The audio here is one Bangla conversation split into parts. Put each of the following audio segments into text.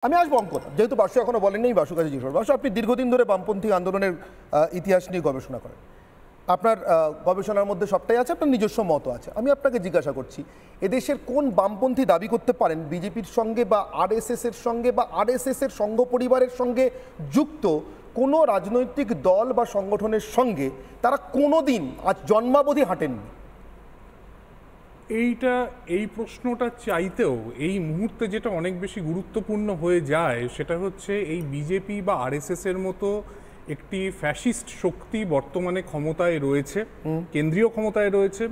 আমি আসবো অঙ্কটা, যেহেতু বাসু এখনো বলেননি, বাসুর কাছে জিজ্ঞেস করব। বাসু, আপনি দীর্ঘদিন ধরে বামপন্থী আন্দোলনের ইতিহাস নিয়ে গবেষণা করেন, আপনার গবেষণার মধ্যে সবটাই আছে, আপনার নিজস্ব মতও আছে। আমি আপনাকে জিজ্ঞাসা করছি, এদেশের কোন বামপন্থী দাবি করতে পারেন বিজেপির সঙ্গে বা আরএসএস এর সঙ্গে বা আরএসএস এর সংঘ পরিবারের সঙ্গে যুক্ত কোনো রাজনৈতিক দল বা সংগঠনের সঙ্গে তারা কোনোদিন আজ জন্মাবধি হাঁটেননি? এই প্রশ্নটা চাইতেও এই মুহূর্তে যেটা অনেক বেশি গুরুত্বপূর্ণ হয়ে যায় সেটা হচ্ছে এই বিজেপি বা আরএসএস এর মতো একটি ফ্যাসিস্ট শক্তি বর্তমানে ক্ষমতায় রয়েছে, কেন্দ্রীয় ক্ষমতায় রয়েছে।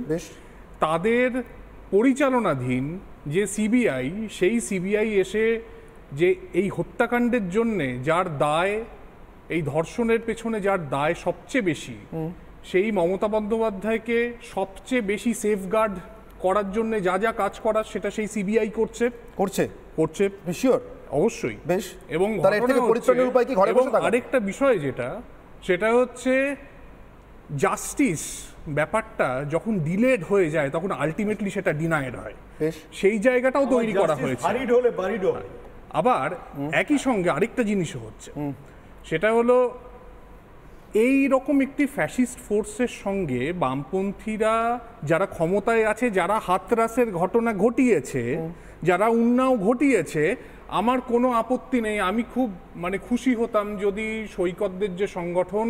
তাদের পরিচালনাধীন যে সিবিআই, সেই সিবিআই এসে যে এই হত্যাকাণ্ডের জন্যে যার দায়, এই ধর্ষণের পেছনে যার দায় সবচেয়ে বেশি, সেই মমতা বন্দ্যোপাধ্যায়কে সবচেয়ে বেশি সেফগার্ড করার জন্য যা যা কাজ করার সেটা সেই সিবিআই করছে। শিওর, অবশ্যই। বেশ, এবং আরেকটা বিষয় সেটা হচ্ছে জাস্টিস ব্যাপারটা যখন ডিলেড হয়ে যায় তখন আলটিমেটলি সেটা ডিনাইড হয়, সেই জায়গাটাও তৈরি করা হয়েছে। আবার একই সঙ্গে আরেকটা জিনিসও হচ্ছে, সেটা হলো এই রকম একটি ফ্যাসিস্ট ফোর্সের সঙ্গে বামপন্থীরা যারা ক্ষমতায় আছে, যারা হাতরাসের ঘটনা ঘটিয়েছে, যারা উন্নাও ঘটিয়েছে, আমার কোনো আপত্তি নেই। আমি খুব খুশি হতাম যদি সৈকতদের যে সংগঠন,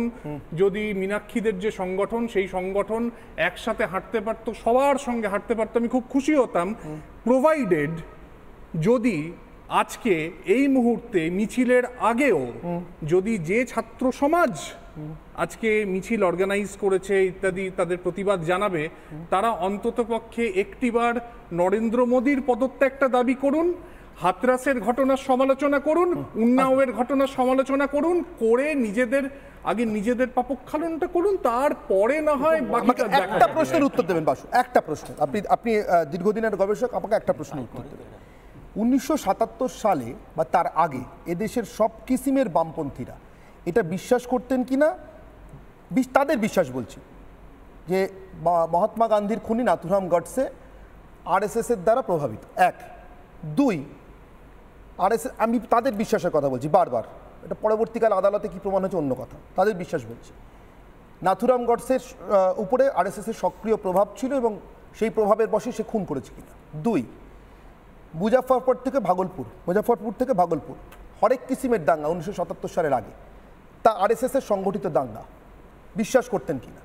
যদি মীনাক্ষীদের যে সংগঠন, সেই সংগঠন একসাথে হাঁটতে পারতো, সবার সঙ্গে হাঁটতে পারতো, আমি খুব খুশি হতাম, প্রোভাইডেড যদি আজকে এই মুহূর্তে মিছিলের আগেও যদি যে ছাত্র সমাজ আজকে মিছিল অর্গানাইজ করেছে ইত্যাদি তাদের প্রতিবাদ জানাবে, তারা অন্ততপক্ষে একটিবার নরেন্দ্র মোদীর পদত্যাগটা দাবি করুন, হাতরাসের ঘটনার সমালোচনা করুন, উন্নাওয়ের ঘটনার সমালোচনা করুন, করে নিজেদের পাপক্ষালনটা করুন, তারপরে না হয় একটা প্রশ্নের উত্তর দেবেন। বাসু, একটা প্রশ্ন, আপনি দীর্ঘদিনের গবেষক, আমাকে একটা প্রশ্নের উত্তর দেবেন। 1977 সালে বা তার আগে এদেশের সব কিসিমের বামপন্থীরা এটা বিশ্বাস করতেন কিনা, তাদের বিশ্বাস বলছি, যে মহাত্মা গান্ধীর খুনি নাথুরাম গডসে আরএসএস এর দ্বারা প্রভাবিত? এক। দুই, আরএসএস, আমি তাদের বিশ্বাসের কথা বলছি বারবার, এটা পরবর্তীকালে আদালতে কি প্রমাণ হচ্ছে অন্য কথা, তাদের বিশ্বাস বলছি নাথুরাম গডসের উপরে আরএসএস এর সক্রিয় প্রভাব ছিল এবং সেই প্রভাবের বশে সে খুন করেছে কিনা। দুই, মুজাফফরপুর থেকে ভাগলপুর হরেক কিসিমের দাঙ্গা 1977 সালের আগে, তা আরএসএস এর সংগঠিত দাঙ্গা, বিশ্বাস করতেন কিনা?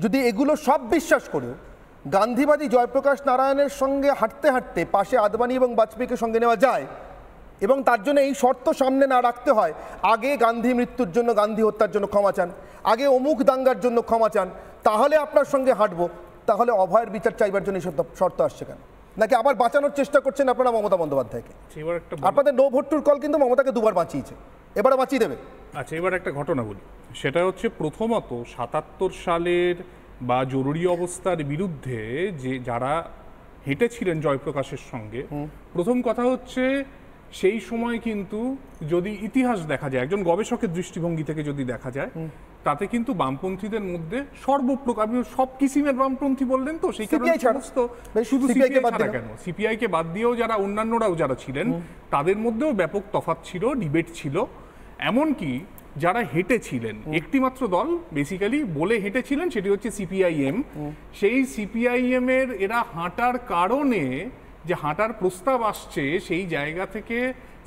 যদি এগুলো সব বিশ্বাস করেও গান্ধীবাদী জয়প্রকাশ নারায়ণের সঙ্গে হাঁটতে হাঁটতে পাশে আদবানি এবং বাজপেয়ীকে সঙ্গে নেওয়া যায় এবং তার জন্য এই শর্ত সামনে না রাখতে হয়, আগে গান্ধী মৃত্যুর জন্য, গান্ধী হত্যার জন্য ক্ষমা চান, আগে অমুক দাঙ্গার জন্য ক্ষমা চান, তাহলে আপনার সঙ্গে হাঁটবো, তাহলে অভয়ের বিচার চাইবার জন্য এইসব শর্ত আসছে কেন? নাকি আবার বাঁচানোর চেষ্টা করছেন আপনারা মমতা বন্দ্যোপাধ্যায়কে? আপনাদের নো ভোট টুর কল কিন্তু মমতাকে দুবার বাঁচিয়েছে, এবারে বাঁচিয়ে দেবে। আচ্ছা, এবার একটা ঘটনা বলি, সেটা হচ্ছে প্রথমত 77 সালের বা জরুরি অবস্থার বিরুদ্ধে যে যারা হেঁটেছিলেন জয়প্রকাশের সঙ্গে, প্রথম কথা হচ্ছে সেই সময় কিন্তু যদি ইতিহাস দেখা যায়, একজন গবেষকের দৃষ্টিভঙ্গি থেকে যদি দেখা যায়, তাতে কিন্তু বামপন্থীদের মধ্যে সর্বপ্রকার, সব কিসিমের বামপন্থী বললেন তো, সেই কারণে সমস্ত, শুধু সিপিআই কে বাদ দিয়েও যারা অন্যান্যরাও যারা ছিলেন তাদের মধ্যেও ব্যাপক তফাৎ ছিল, ডিবেট ছিল। এমনকি যারা হেঁটেছিলেন, একটি মাত্র দল বেসিক্যালি বলে হেঁটেছিলেন, সেটি হচ্ছে সিপিআইএম। সেই সিপিআইএম এর এরা হাঁটার কারণে যে হাঁটার প্রস্তাব আসছে, সেই জায়গা থেকে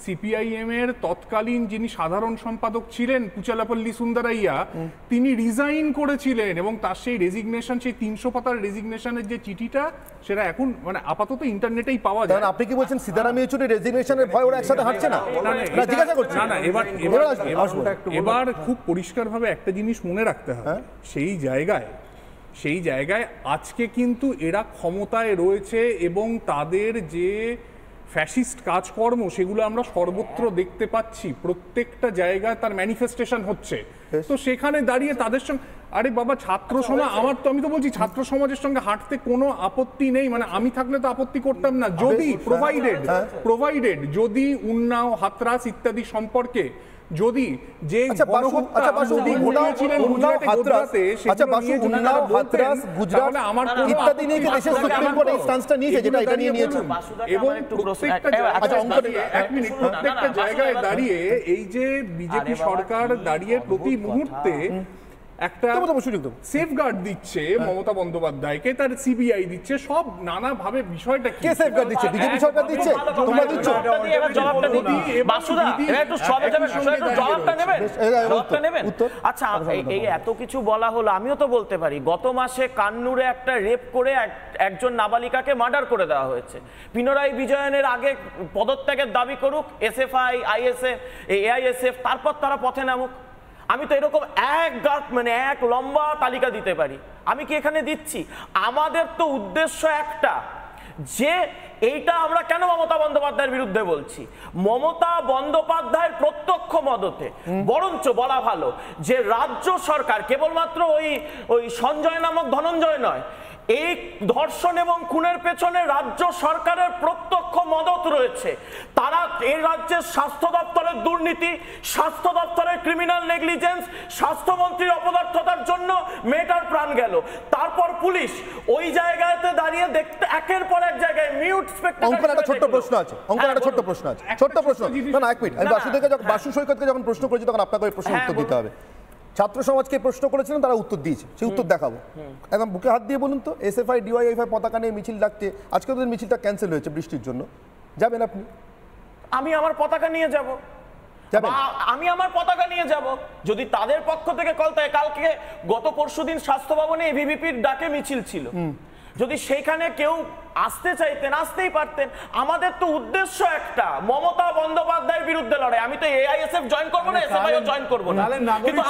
সিপিআইএম এর তৎকালীন যিনি সাধারণ সম্পাদক ছিলেন পুচালাপল্লী সুন্দরাইয়া, তিনি রিজাইন করেছিলেন এবং তার সেই রেজিগনেশন, সেই 300 পাতার রেজিগনেশনের যে চিঠিটা, সেটা এখন আপাতত ইন্টারনেটেই পাওয়া যায়। আপনি কি বলছেন সীতারাম ইয়েচুরি রেজিগনেশনের ভয় ওরা একসাথে হাঁটছে না? এবার খুব পরিষ্কারভাবে একটা জিনিস মনে রাখতে হবে, সেই জায়গায় আজকে কিন্তু এরা ক্ষমতায় রয়েছে এবং তাদের যে ফ্যাসিস্ট কাজকর্ম সেগুলো আমরা সর্বত্র দেখতে পাচ্ছি, প্রত্যেকটা জায়গায় তার ম্যানিফেস্টেশন হচ্ছে। তো সেখানে দাঁড়িয়ে তাদের সঙ্গে আরে বাবা ছাত্র সমাজ, আমি তো বলছি ছাত্র সমাজের সঙ্গে হাঁটতে কোনো আপত্তি নেই, মানে আমি থাকলে তো আপত্তি করতাম না, যদি প্রোভাইডেড যদি উন্নাও, হাতরাস ইত্যাদি সম্পর্কে যদি যে ইত্যাদি নিয়ে দেশের সুপ্রিম কোর্ট এই স্ট্যান্সটা নিয়েছে, যেটা এটা নিয়ে নিয়েছে, এবং প্রত্যেকটা জায়গায় দাঁড়িয়ে এই যে বিজেপি সরকার দাঁড়িয়ে প্রতি মুহূর্তে একটা সেফগার্ড দিচ্ছে মমতা বন্দ্যোপাধ্যায়কে, তার সিবিআই দিচ্ছে, সব নানা ভাবে বিষয়টা কি সেফগার্ড দিচ্ছে? বিজেপি সরকার দিচ্ছে, তোমরা দিচ্ছ। আচ্ছা, এই এত কিছু বলা হলো, আমিও তো বলতে পারি গত মাসে কান্নুরে একটা রেপ করে একজন নাবালিকাকে মার্ডার করে দেওয়া হয়েছে। পিনারাই বিজয়নের আগে পদত্যাগের দাবি করুক এসএফআই, আইএসএফ, এআইএসএফ, তারপর তারা পথে নামুক। আমি তো এরকম এক লম্বা তালিকা দিতে পারি। আমি কি এখানে দিচ্ছি? আমাদের তো উদ্দেশ্য একটা, যে এইটা আমরা কেন মমতা বন্দ্যোপাধ্যায়ের বিরুদ্ধে বলছি? মমতা বন্দ্যোপাধ্যায়ের প্রত্যক্ষ মদতে, বরঞ্চ বলা ভালো যে রাজ্য সরকার কেবলমাত্র ওই সঞ্জয় নামক ধনঞ্জয় নয়, এই ধর্ষণ এবং খুনের পেছনে রাজ্য সরকারের প্রত্যক্ষ মদত রয়েছে। তারা এই রাজ্যের স্বাস্থ্য দপ্তরের দুর্নীতি, স্বাস্থ্য দপ্তরের ক্রিমিনাল নেগলিজেন্স, স্বাস্থ্যমন্ত্রীর অপদার্থতার জন্য মেয়েটার প্রাণ গেল, তারপর পুলিশ ওই জায়গাতে দাঁড়িয়ে দেখতে একের পর এক জায়গায় মিউট স্পেক্টাকল। অঙ্কন একটা ছোট্ট প্রশ্ন আছে, ছোট্ট প্রশ্ন। না, এক মিনিট, আমি বাসু সৈকতকে যখন প্রশ্ন করেছি তখন আপনাকে ওই প্রশ্নের উত্তর দিতে হবে। ছাত্র সমাজকে প্রশ্ন করেছিলেন, তারা উত্তর দিয়েছে, সেই উত্তর দেখাবো। একদম বুকে হাত দিয়ে বলুন তো, এসএফআই ডিওয়াইএফআই পতাকা নিয়ে মিছিল ডাকতে, আজকে ওদের মিছিলটা ক্যান্সেল হয়েছে বৃষ্টির জন্য, যাবেন আপনি? আমি আমার পতাকা নিয়ে যাব, যদি তাদের পক্ষ থেকে কল থাকে। কালকে গত পরশুদিন স্বাস্থ্য ভবনে এবিভিপির ডাকে মিছিল ছিল, যদি সেইখানে কেউ আসতে চাইতেন আসতেই পারতেন। আমাদের তো উদ্দেশ্য একটা, মমতা বন্দ্যোপাধ্যায়ের বিরুদ্ধে লড়াই। আমি তো এআইএসএফ জয়েন করবো না, এসএফআই জয়েন করবো না, কিন্তু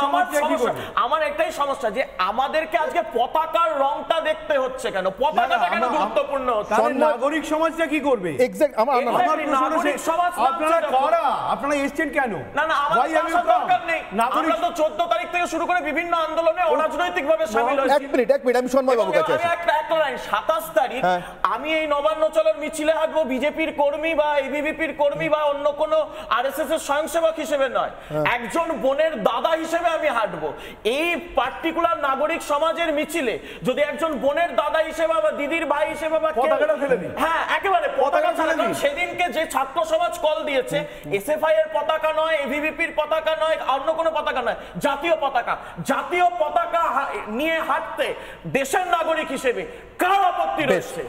আমার একটাই সমস্যা যে আমাদেরকে আজকে পতাকার রংটা দেখতে হচ্ছে কেন, পতাকাটা কেন গুরুত্বপূর্ণ হচ্ছে? নাগরিক সমাজটা কি করবে? আপনারা এসছেন কেন? না, আমাদের দরকার নেই। আমরা তো 14 তারিখ থেকে শুরু করে বিভিন্ন আন্দোলনে অরাজনৈতিক ভাবে শামিল হয়েছি। এক মিনিট, আমি সন্ময় বাবুর কাছে আসি। একটা লাইন, 27 তারিখ আমি এই নবান্ন চলোর মিছিলে হাঁটবো বিজেপির কর্মী বা এবিভিপির কর্মী বা অন্য কোনো আরএসএস এর স্বয়ংসেবক হিসেবে নয়, একজন বোনের দাদা হিসেবে আমি হাঁটবো। এই পার্টিকুলার নাগরিক সমাজের মিছিলে যদি একজন বোনের দাদা হিসেবে বা দিদির ভাই হিসেবে বা একেবারে পতাকা ছাড়া, সেদিনকে যে ছাত্র সমাজ কল দিয়েছে, এসএফআই এর পতাকা নয়, এবিভিপির পতাকা নয়, অন্য কোনো পতাকা নয়, জাতীয় পতাকা নিয়ে হাঁটতে দেশের নাগরিক হিসেবে কার আপত্তি রয়েছে?